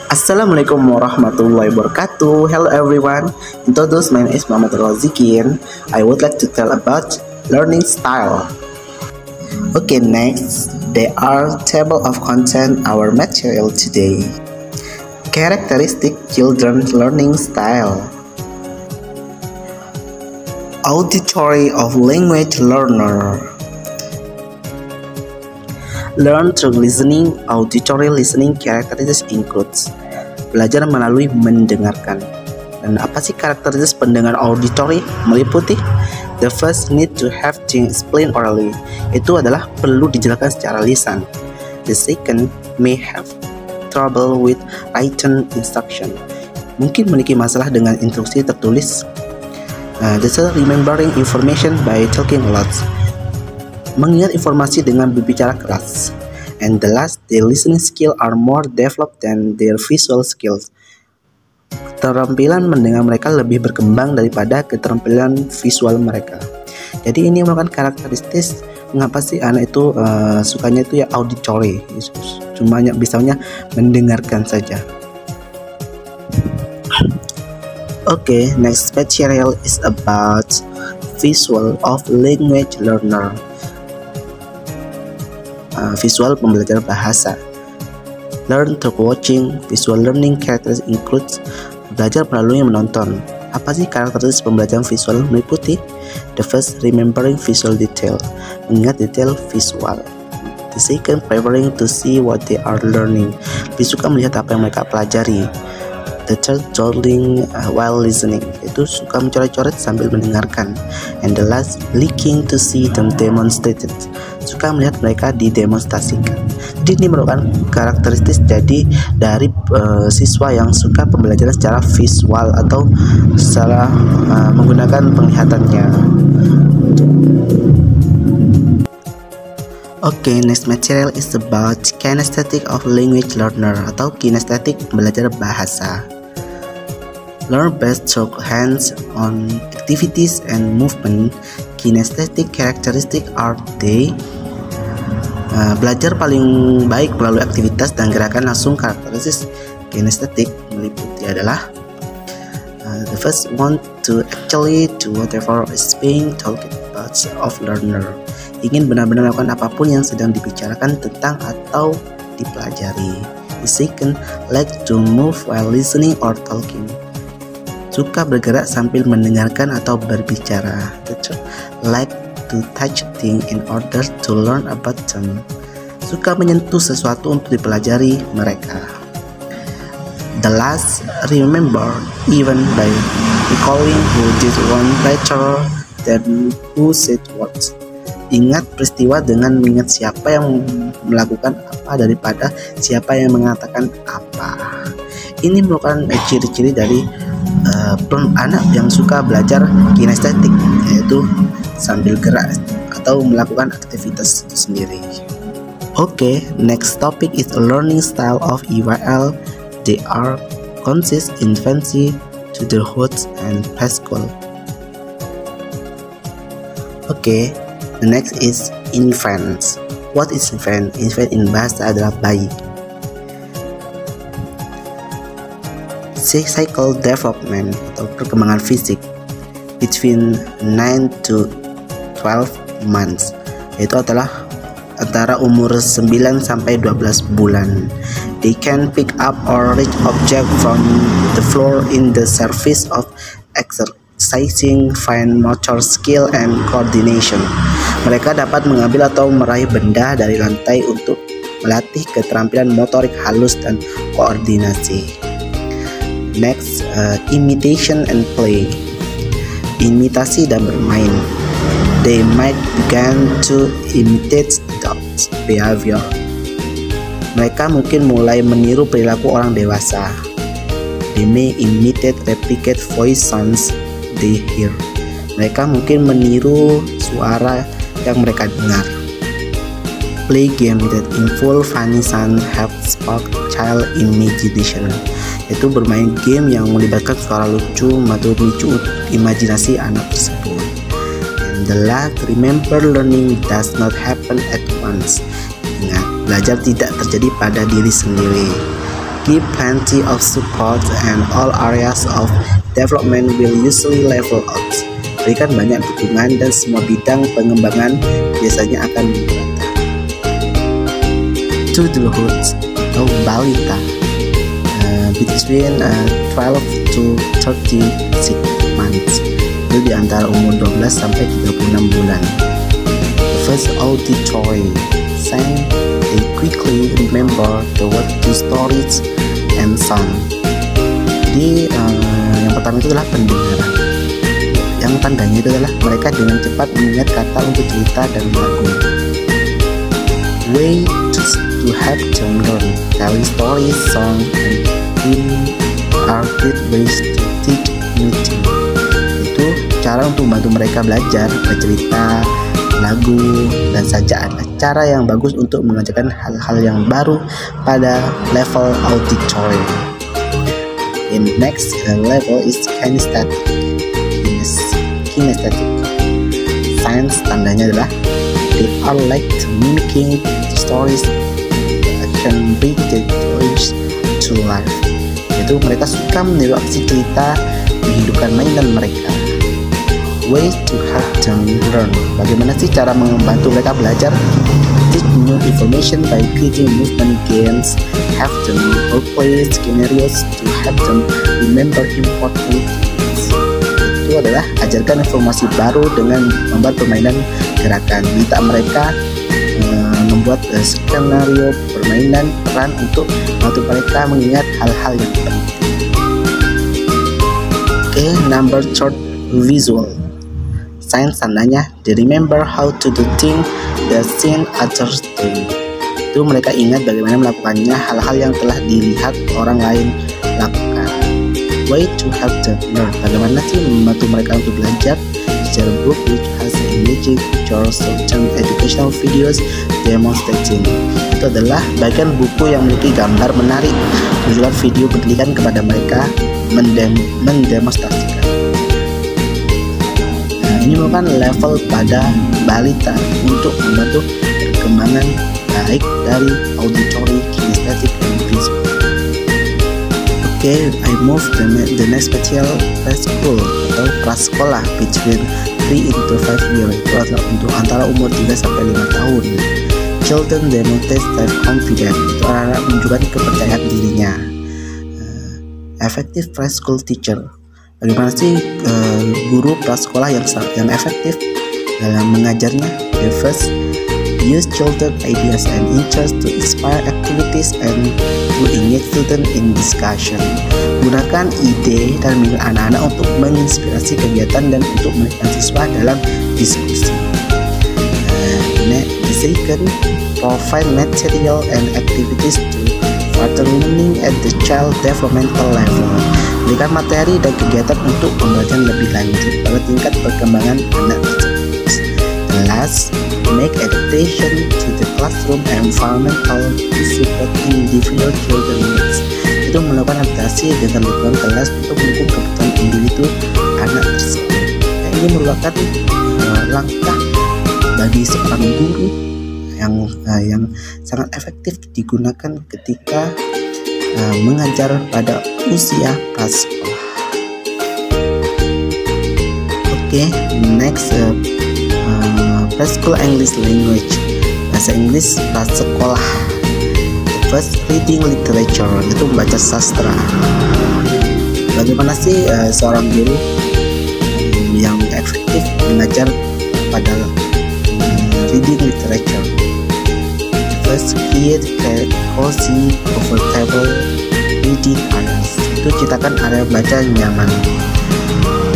Assalamualaikum warahmatullahi wabarakatuh. Hello everyone. Introduce, my name is Muhammad Rozikin. I would like to tell about learning style. Okay, next, there are table of content our material today. Characteristic children's learning style. Auditory of language learner. Learn through listening. Auditory listening characteristics includes belajar melalui mendengarkan. Dan apa sih karakteristik pendengar auditory? Meliputi the first, need to have things explained orally. Itu adalah perlu dijelaskan secara lisan. The second, may have trouble with written instruction. Mungkin memiliki masalah dengan instruksi tertulis. The third, remembering information by talking a lot. Mengingat informasi dengan berbicara keras. And the last, their listening skill are more developed than their visual skills. Keterampilan mendengar mereka lebih berkembang daripada keterampilan visual mereka. Jadi ini merupakan karakteristik mengapa sih anak itu sukanya itu ya auditory, cuma bisanya mendengarkan saja. Okay, next material is about visual of language learner. Visual pembelajar bahasa. Learn through watching. Visual learning characteristics includes belajar melalui menonton. Apa sih karakteristik pembelajaran visual? Meliputi the first, remembering visual detail, mengingat detail visual. The second, preparing to see what they are learning, lebih suka melihat apa yang mereka pelajari. The third, drawing while listening, itu suka mencoret-coret sambil mendengarkan. And the last, looking to see them demonstrated, suka melihat mereka didemonstrasikan. Jadi ini merupakan karakteristik dari siswa yang suka pembelajaran secara visual atau secara menggunakan penglihatannya. Okay, next material is about kinesthetic of language learner atau kinestetik belajar bahasa. Learn best through hands-on activities and movement. Kinesthetic characteristic are they? Belajar paling baik melalui aktivitas dan gerakan langsung. Karakteristik kinestetik meliputi adalah the first, want to actually do whatever is being talked about of learner, ingin benar-benar melakukan apapun yang sedang dibicarakan tentang atau dipelajari. The second, like to move while listening or talking, suka bergerak sambil mendengarkan atau berbicara. The third, like to touch things in order to learn about them, suka menyentuh sesuatu untuk dipelajari mereka. The last, remember even by recalling who did one better than who said what, ingat peristiwa dengan mengingat siapa yang melakukan apa daripada siapa yang mengatakan apa. Ini merupakan ciri-ciri dari anak yang suka belajar kinestetik, yaitu sambil gerak atau melakukan aktivitas itu sendiri. Okay, next topic is learning style of EYL. They are consist infancy to the hoods and preschool. Okay, the next is infants. What is infant? Infant in bahasa adalah bayi. Cycle development atau perkembangan fisik between 9 to 12 months, yaitu adalah antara umur 9 sampai 12 bulan. They can pick up or reach object from the floor in the service of exercising fine motor skill and coordination. Mereka dapat mengambil atau meraih benda dari lantai untuk melatih keterampilan motorik halus dan koordinasi. Next, imitation and play. Imitasi dan bermain. They might begin to imitate adults' behavior. Mereka mungkin mulai meniru perilaku orang dewasa. They may imitate, replicate voice sounds they hear. Mereka mungkin meniru suara yang mereka dengar. Play game that involve funny sound have sparked child imagination, yaitu bermain game yang melibatkan suara lucu atau memicu imajinasi anak tersebut. And the last, remember learning does not happen at once. Ingat, belajar tidak terjadi pada diri sendiri. Give plenty of support and all areas of development will usually level out. Berikan banyak dukungan dan semua bidang pengembangan biasanya akan merata. Toddlerhood atau balita, between 12 to 36 months, itu di antara umur 12 sampai 36 bulan. The first auditory sign, they quickly remember the word to stories and song. Jadi yang pertama itu adalah pendengaran. Yang tandanya itu adalah mereka dengan cepat mengingat kata untuk cerita dan lagu. Way to help them learn, telling stories, song, and hymn are good ways to teach new things. Itu cara untuk membantu mereka belajar, bercerita, lagu, dan sajaan. Cara yang bagus untuk mengajarkan hal-hal yang baru pada level auditory. In next level is kinesthetic. Science tandanya adalah they are like mimicking the stories that can bring the stories to life. Yaitu mereka suka meniru aksi cerita menghidupkan mainan mereka. Ways to help them learn. Bagaimana sih cara membantu mereka belajar? Teach new information by creating movement games. Have them play scenarios to help them remember important things. Itu adalah ajarkan informasi baru dengan membuat permainan gerakan. Minta mereka membuat skenario permainan peran untuk membantu mereka mengingat hal-hal yang penting. Oke, number third, visual. Science tandanya they remember how to do things that seen others do. Itu mereka ingat bagaimana melakukannya hal-hal yang telah dilihat orang lain lakukan. Way to help them learn. Bagaimana sih membantu mereka untuk belajar? Share book which has engaging pictures, certain educational videos demonstrating. Itu adalah bagian buku yang memiliki gambar menarik, menunjukkan video pendidikan kepada mereka, mendemonstrasikan. Ini merupakan level pada balita untuk membantu perkembangan baik dari auditory, kinesthetic, dan visual. Okay, I move the next special preschool atau prasekolah between 3 into 5 years. Itu adalah untuk antara umur 3 sampai 5 tahun. Children demonstrate self-confidence. Itu anak menunjukkan kepercayaan dirinya. Effective preschool teacher. Bagaimana sih guru prasekolah yang efektif dalam mengajarnya? The first, use children ideas and interests to inspire activities and to engage students in discussion. Gunakan ide dan minat anak-anak untuk menginspirasi kegiatan dan untuk melibatkan siswa dalam diskusi. The second, provide material and activities to further learning at the child developmental level. Berikan materi dan kegiatan untuk pembelajaran lebih lanjut pada tingkat perkembangan anak tersebut. Last, make adaptation to the classroom environmental to support individual children needs. Itu melakukan adaptasi dengan lingkungan kelas untuk mendukung kebutuhan individu anak tersebut. Ini merupakan langkah bagi seorang guru yang sangat efektif digunakan ketika mengajar pada usia prasekolah. Oke, next preschool English language, bahasa Inggris prasekolah. First, reading literature, itu membaca sastra. Bagaimana sih seorang guru yang efektif mengajar pada reading literature? First, create cozy, comfortable reading areas. Itu ciptakan area baca yang nyaman.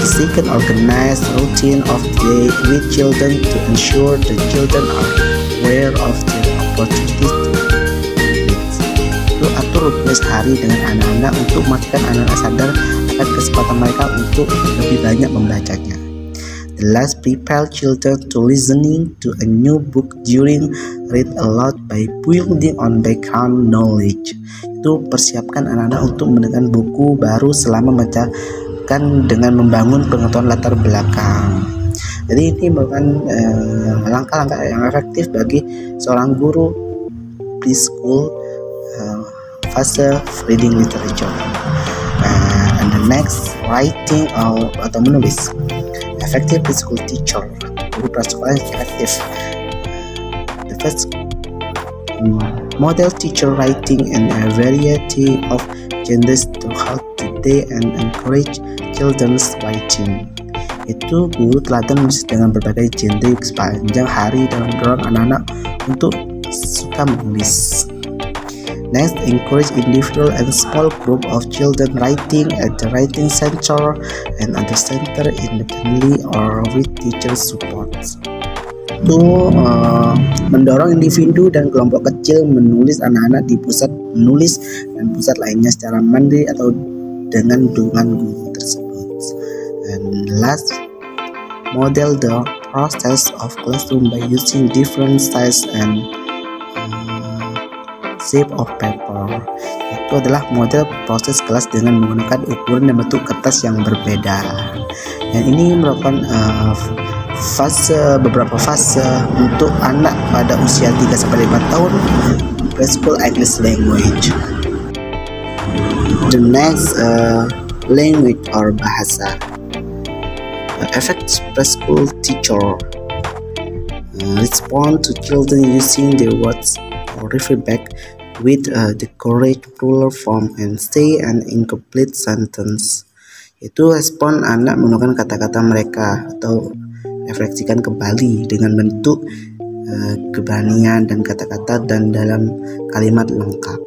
Second, organize routine of the day with children to ensure the children are aware of their opportunities to read. Itu atur rutinitas hari dengan anak-anak untuk memastikan anak-anak sadar akan kesempatan mereka untuk lebih banyak membacanya. The last, prepare children to listening to a new book during read aloud by building on background knowledge. Itu persiapkan anak-anak untuk mendengarkan buku baru selama membacakan dengan membangun pengetahuan latar belakang. Jadi ini merupakan langkah-langkah yang efektif bagi seorang guru preschool fase reading literature. And the next, writing atau menulis. Effective preschool teacher, guru prasekolah yang efektif. The first, model teacher writing in a variety of genders throughout the day and encourage children's writing. Itu guru teladan menulis dengan berbagai genre sepanjang hari dan mendorong anak-anak untuk suka menulis. Next, encourage individual and small group of children writing at the writing center and at the center independently or with teacher support. Itu mendorong individu dan kelompok kecil menulis anak-anak di pusat menulis dan pusat lainnya secara mandiri atau dengan dukungan guru tersebut. And last, model the process of classroom by using different size and shape of paper. Itu adalah model proses kelas dengan menggunakan ukuran dan bentuk kertas yang berbeda. Dan ini merupakan beberapa fase untuk anak pada usia 3-5 tahun preschool English language. The next, language or bahasa. Effective preschool teacher respond to children using their words or refer back with the correct plural form and say an incomplete sentence. Itu respon anak menggunakan kata-kata mereka atau refleksikan kembali dengan bentuk keberanian dan kata-kata dan dalam kalimat lengkap.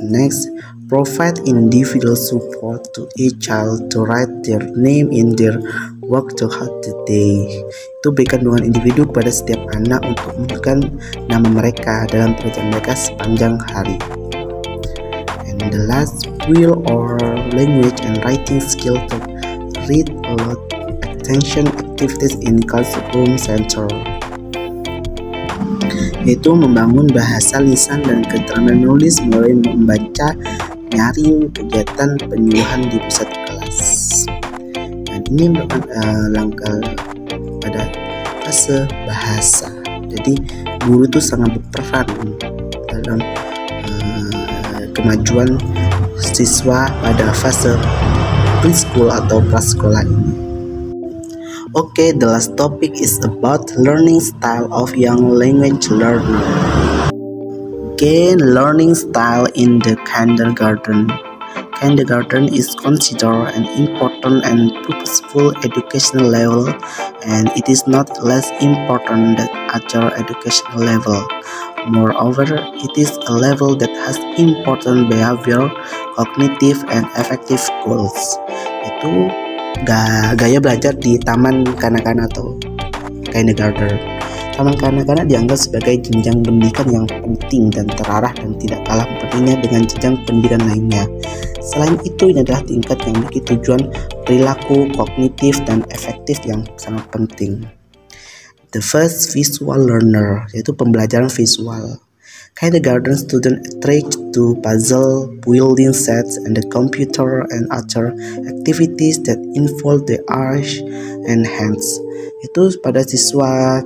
Next, provide individual support to each child to write their name in their work throughout the day. Itu berikan dukungan individu kepada setiap anak untuk menuliskan nama mereka dalam pekerjaan mereka sepanjang hari. And the last, will or language and writing skill to read aloud attention activities in classroom center. Yaitu membangun bahasa lisan dan keterampilan menulis melalui membaca nyaring kegiatan penyuluhan di pusat kelas. Dan ini merupakan langkah pada fase bahasa. Jadi guru itu sangat berperan dalam kemajuan siswa pada fase preschool atau prasekolah ini. Okay, the last topic is about learning style of young language learner. Okay, learning style in the kindergarten. Kindergarten is considered an important and purposeful educational level, and it is not less important than other educational level. Moreover, it is a level that has important behavior, cognitive, and affective goals. Itu gaya belajar di taman kanak-kanak atau kindergarten. Taman kanak-kanak dianggap sebagai jenjang pendidikan yang penting dan terarah dan tidak kalah pentingnya dengan jenjang pendidikan lainnya. Selain itu, ini adalah tingkat yang memiliki tujuan perilaku, kognitif, dan efektif yang sangat penting. The first, visual learner, yaitu pembelajaran visual. Kindergarten student attracted to puzzle, building sets, and the computer and other activities that involve the eyes and hands. Itu pada siswa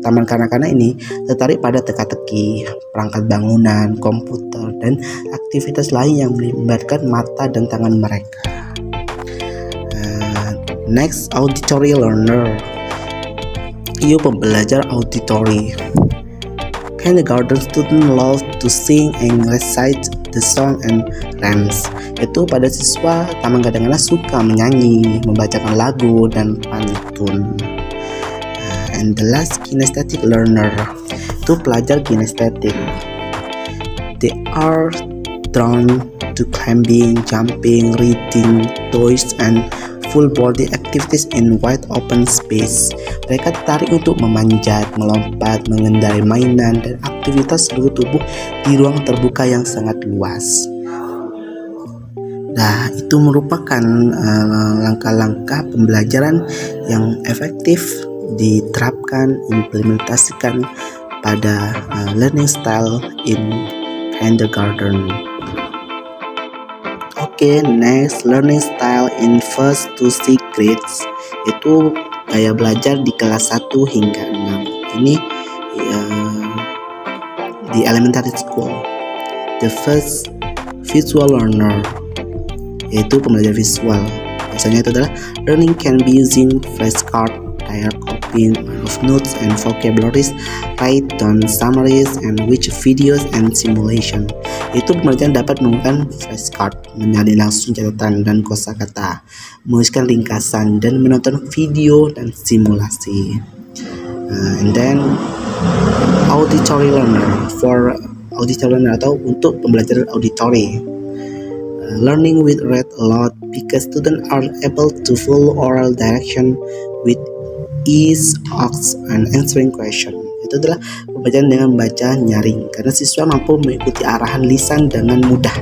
taman kanak-kanak ini tertarik pada teka-teki, perangkat bangunan, komputer, dan aktivitas lain yang melibatkan mata dan tangan mereka. Next, auditory learner. Itu pembelajar auditory. Kindergarten student love to sing and recite the song and rhymes. Itu pada siswa taman kanak-kanak suka menyanyi, membacakan lagu dan pantun. And the last, kinesthetic learner. Itu pelajar kinestetik. They are drawn to climbing, jumping, reading, toys, and full body activities in wide open space. Mereka tertarik untuk memanjat, melompat, mengendarai mainan, dan aktivitas seluruh tubuh di ruang terbuka yang sangat luas. Nah, itu merupakan langkah-langkah pembelajaran yang efektif diterapkan, implementasikan pada learning style in kindergarten. Okay, next, learning style in 1st to 6th grades. Itu gaya belajar di kelas 1 hingga 6. Ini di elementary school. The first visual learner, yaitu pembelajar visual. Biasanya itu adalah learning can be using flashcard, diary copying of notes and vocabularies, write down summaries, and watch videos and simulation. Itu pembelajaran dapat menggunakan flashcard, menyalin langsung catatan dan kosakata, menuliskan ringkasan, dan menonton video dan simulasi. And then auditory learner, for auditory learner atau untuk pembelajaran auditory. Learning with read aloud because students are able to follow oral direction with ease, ask, and answering question. Itu adalah pembelajaran dengan baca nyaring karena siswa mampu mengikuti arahan lisan dengan mudah,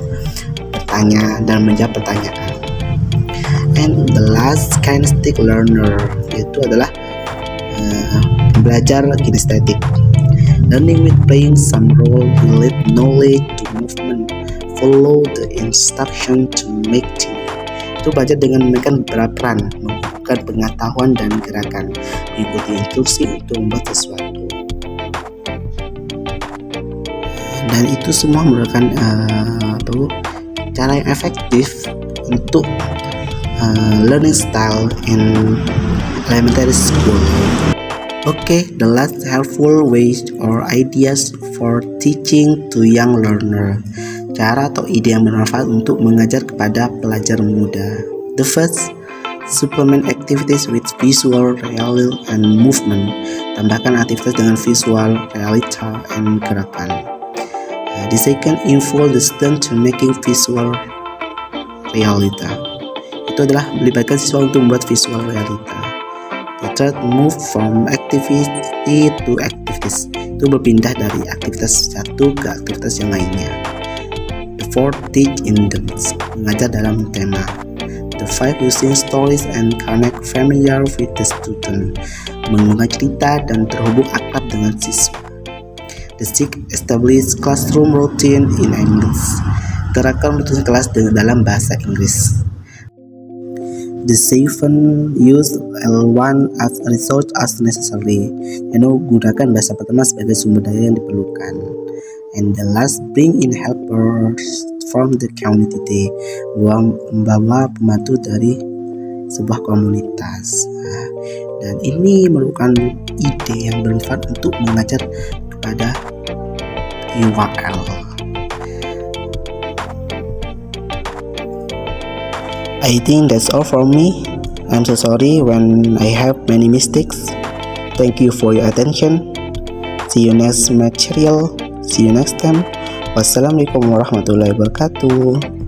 bertanya dan menjawab pertanyaan. And the last kinesthetic learner, yaitu adalah belajar kinestetik. Learning with playing some role relate knowledge to movement, follow the instruction to make team. Itu belajar dengan memainkan berperan, membuka pengetahuan dan gerakan, mengikuti instruksi untuk membuat sesuatu. Dan itu semua merupakan cara yang efektif untuk learning style in elementary school. Okay, the last helpful ways or ideas for teaching to young learner. Cara atau ide yang bermanfaat untuk mengajar kepada pelajar muda. The first, supplement activities with visual, reality, and movement. Tambahkan aktivitas dengan visual, realita, and gerakan. The second, involve the student to making visual realita. Itu adalah melibatkan siswa untuk membuat visual realita. The third, move from activity to activities. Itu berpindah dari aktivitas satu ke aktivitas yang lainnya. The fourth, teach in depth. Mengajar dalam tema. The five, using stories and connect familiar with the student. Menggunakan cerita dan terhubung akrab dengan siswa. The six, establish classroom routine in English. Gerakan rutinitas kelas dalam bahasa Inggris. The seven, use L1 as a resource as necessary. Gunakan bahasa pertama sebagai sumber daya yang diperlukan. And the last, bring in helpers from the community. Membawa pembantu dari sebuah komunitas. Dan ini merupakan ide yang bermanfaat untuk mengajar kepada URL. I think that's all from me. I'm so sorry when I have many mistakes. Thank you for your attention. See you next material. See you next time. Wassalamualaikum warahmatullahi wabarakatuh.